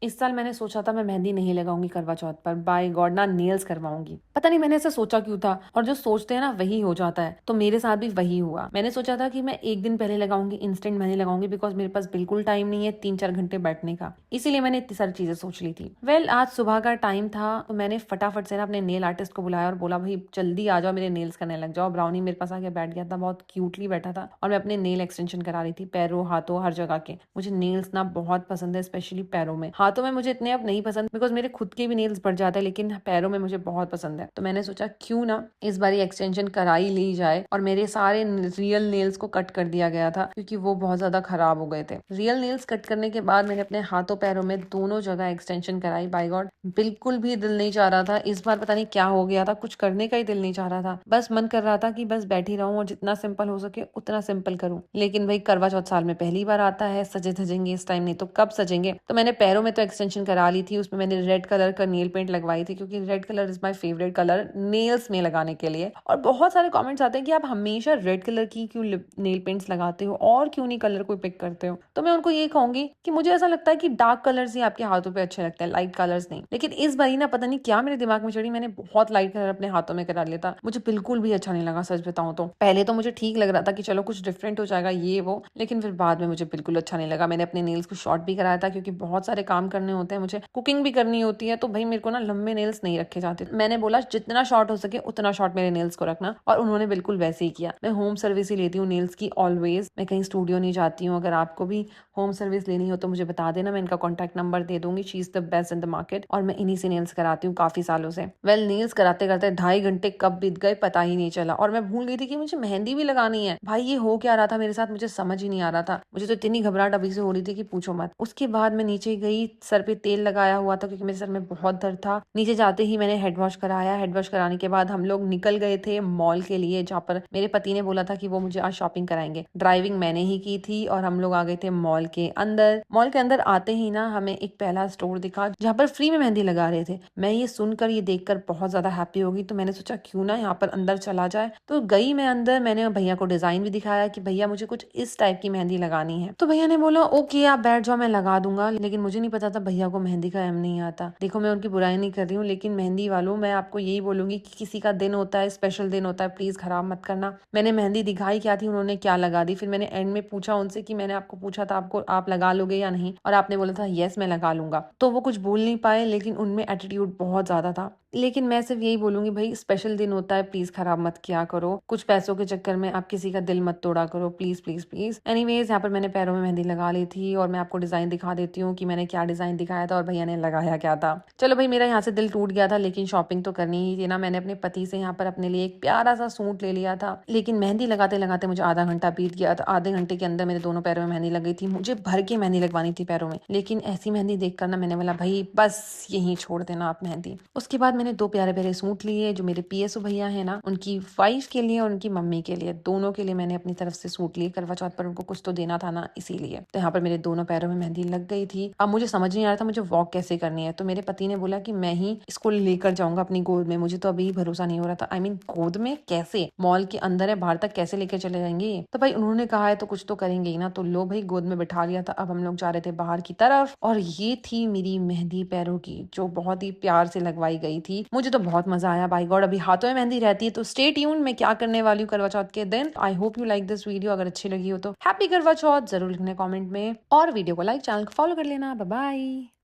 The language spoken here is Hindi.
इस साल मैंने सोचा था मैं मेहंदी नहीं लगाऊंगी करवा चौथ पर, बाय गॉड ना नेल्स करवाऊंगी। पता नहीं मैंने ऐसा सोचा क्यों था, और जो सोचते हैं ना वही हो जाता है। तो मेरे साथ भी वही हुआ। मैंने सोचा था कि मैं एक दिन पहले लगाऊंगी, इंस्टेंट मेहंदी लगाऊंगी, बिकॉज मेरे पास बिल्कुल टाइम नहीं है 3-4 घंटे बैठने का। इसीलिए मैंने इतनी सारी चीजें सोच ली थी। आज सुबह का टाइम था, तो मैंने फटाफट से ना अपने नेल आर्टिस्ट को बुलाया और बोला भाई जल्दी आ जाओ, मेरे नेल्स करने लग जाओ। ब्राउनी मेरे पास आके बैठ गया था, बहुत क्यूटली बैठा था, और मैं अपने नेल एक्सटेंशन करा रही थी, पैरों हाथों हर जगह के। मुझे नेल्स ना बहुत पसंद है, स्पेशली पैरों में। हाथों में मुझे इतने अब नहीं पसंद, बिकॉज मेरे खुद के भी नेल्स बढ़ जाते हैं, लेकिन पैरों में मुझे बहुत पसंद है। तो मैंने सोचा क्यों ना इस बारी एक्सटेंशन कराई ली जाए, और मेरे सारे रियल नेल्स को कट कर दिया गया था क्योंकि वो बहुत ज्यादा खराब हो गए थे। रियल नेल्स कट करने के बाद मैंने अपने हाथों पैरों में दोनों जगह एक्सटेंशन कराई। बाय गॉड बिल्कुल भी दिल नहीं चाह रहा था इस बार, पता नहीं क्या हो गया था, कुछ करने का ही दिल नहीं चाह रहा था। बस मन कर रहा था कि बस बैठी रहूं और जितना सिंपल हो सके उतना सिंपल करूं। लेकिन भाई करवा चौथ साल में पहली बार आता है, सजे धजेंगे इस टाइम, नहीं तो कब सजेंगे। तो मैंने पैरों में तो एक्सटेंशन करा ली थी, उसमें मैंने रेड कलर का नेल पेंट लगवाई थी, क्योंकि red colour is my favourite colour nails में लगाने के लिए। और बहुत सारे कमेंट्स आते हैं कि आप हमेशा रेड कलर की क्यों नेल पेंट्स लगाते हो, और क्यों नहीं कलर कोई पिक करते हो। तो मैं उनको ये कहूंगी कि मुझे ऐसा लगता है कि डार्क कलर्स ही आपके हाथों पे अच्छे लगते हैं, लाइट कलर्स नहीं। लेकिन इस बारी ना पता नहीं क्या मेरे दिमाग में चढ़ी, मैंने बहुत लाइट कलर अपने हाथों में करा लिया था। मुझे बिल्कुल भी अच्छा नहीं लगा, सच बताऊं तो। पहले तो मुझे ठीक लग रहा था कि चलो कुछ डिफरेंट हो जाएगा ये वो, लेकिन फिर बाद में मुझे बिल्कुल अच्छा नहीं लगा। मैंने अपने नेल्स को शॉर्ट भी कराया था, क्योंकि बहुत सारे काम करने होते हैं, मुझे कुकिंग भी करनी होती है, तो भाई मेरे को ना लंबे नेल्स नहीं रखे जाते। मैंने बोला जितना शॉर्ट हो सके उतना शॉर्ट मेरे नेल्स को रखना, और उन्होंने बिल्कुल वैसे ही किया। मैं होम सर्विस ही लेती हूँ नेल्स की ऑलवेज, मैं कहीं स्टूडियो नहीं जाती हूँ। अगर आपको भी होम सर्विस लेनी हो तो मुझे बता देना, मैं इनका कॉन्टैक्ट नंबर दे दूंगी। She is the best in the market, और मैं इन्हीं से नेल्स कराती हूँ काफी सालों से। नेल्स कराते करते 2.5 घंटे कब बीत गए पता ही नहीं चला, और मैं भूल गई थी कि मुझे मेहंदी भी लगानी है। भाई ये हो क्या रहा था मेरे साथ, मुझे समझ ही नहीं आ रहा था। मुझे तो इतनी घबराहट अभी से हो रही थी कि पूछो मत। उसके बाद मैं नीचे गई, सर पे तेल लगाया हुआ था क्योंकि मेरे सर में बहुत दर्द था। नीचे जाते ही मैंने हेड वॉश कराया। हेड वॉश कराने के बाद हम लोग निकल गए थे मॉल के लिए, जहाँ पर मेरे पति ने बोला था कि वो मुझे आज शॉपिंग कराएंगे। ड्राइविंग मैंने ही की थी, और हम लोग आ गए थे मॉल के अंदर। मॉल के अंदर आते ही ना हमें एक पहला स्टोर दिखा जहाँ पर फ्री में मेहंदी लगा रहे थे। मैं ये सुनकर, ये देखकर बहुत ज्यादा हैप्पी हो गई। तो मैंने सोचा क्यों ना यहाँ पर अंदर चला जाए। तो गई मैं अंदर, मैंने भैया को डिजाइन भी दिखाया कि भैया मुझे कुछ इस टाइप की मेहंदी लगानी है। तो भैया ने बोला ओके आप बैठ जाओ मैं लगा दूंगा। लेकिन मुझे नहीं पता था भैया को मेहंदी का एम नहीं आता। देखो मैं उनकी बुराई नहीं कर रही हूँ, लेकिन मेहंदी वालों मैं आपको यही बोलूंगी कि किसी का दिन होता है, स्पेशल दिन होता है, प्लीज खराब मत करना। मैंने मेहंदी दिखाई क्या थी, उन्होंने क्या लगा दी। फिर मैंने एंड में पूछा उनसे कि मैंने आपको पूछा था आपको आप लगा लोगे या नहीं, और आपने बोला था यस मैं लगा लूंगा। तो वो कुछ बोल नहीं पाए, लेकिन उनमें एटीट्यूड बहुत ज्यादा था। लेकिन मैं सिर्फ यही बोलूंगी भाई स्पेशल दिन होता है, प्लीज खराब मत किया करो। कुछ पैसों के चक्कर में आप किसी का दिल मत तोड़ा करो, प्लीज प्लीज प्लीज। एनीवेज यहाँ पर मैंने पैरों में मेहंदी लगा ली थी, और मैं आपको डिजाइन दिखा देती हूँ कि मैंने क्या डिजाइन दिखाया था और भैया ने लगाया क्या था। चलो भाई मेरा यहाँ से दिल टूट गया था, लेकिन शॉपिंग तो करनी ही थी ना। मैंने अपने पति से यहाँ पर अपने लिए एक प्यारा सा सूट ले लिया था, लेकिन मेहंदी लगाते लगाते मुझे आधा घंटा बीत गया था। आधे घंटे के अंदर मेरे दोनों पैरों में मेहंदी लग गई थी। मुझे भर के मेहंदी लगवानी थी पैरों में, लेकिन ऐसी मेहंदी देखकर ना मैंने बोला भाई बस यहीं छोड़ देना आप मेहंदी। उसके बाद मैंने दो प्यारे प्यारे सूट लिए जो मेरे पीएसओ भैया है ना, उनकी वाइफ के लिए और उनकी मम्मी के लिए, दोनों के लिए मैंने अपनी तरफ से सूट लिए। करवा चौथ पर उनको कुछ तो देना था ना, इसीलिए। तो यहाँ पर मेरे दोनों पैरों में मेहंदी लग गई थी। अब मुझे समझ नहीं आ रहा था मुझे वॉक कैसे करनी है। तो मेरे पति ने बोला कि मैं ही इसको लेकर जाऊंगा अपनी गोद में। मुझे तो अभी भरोसा नहीं हो रहा था। आई मीन गोद में कैसे, मॉल के अंदर है, बाहर तक कैसे लेकर चले जाएंगे। तो भाई उन्होंने कहा है तो कुछ तो करेंगे ही ना। तो लो भाई गोद में बिठा लिया था। अब हम लोग जा रहे थे बाहर की तरफ, और ये थी मेरी मेहंदी पैरों की, जो बहुत ही प्यार से लगवाई गई थी। मुझे तो बहुत मजा आया बाई गॉड। अभी हाथों में मेहंदी रहती है। तो स्टे ट्यून, मैं क्या करने वाली हूँ करवा चौथ के दिन। I hope you like this video. अगर अच्छी लगी हो तो हैप्पी करवा चौथ जरूर लिखना कमेंट में, और वीडियो को लाइक, चैनल को फॉलो कर लेना। Bye bye.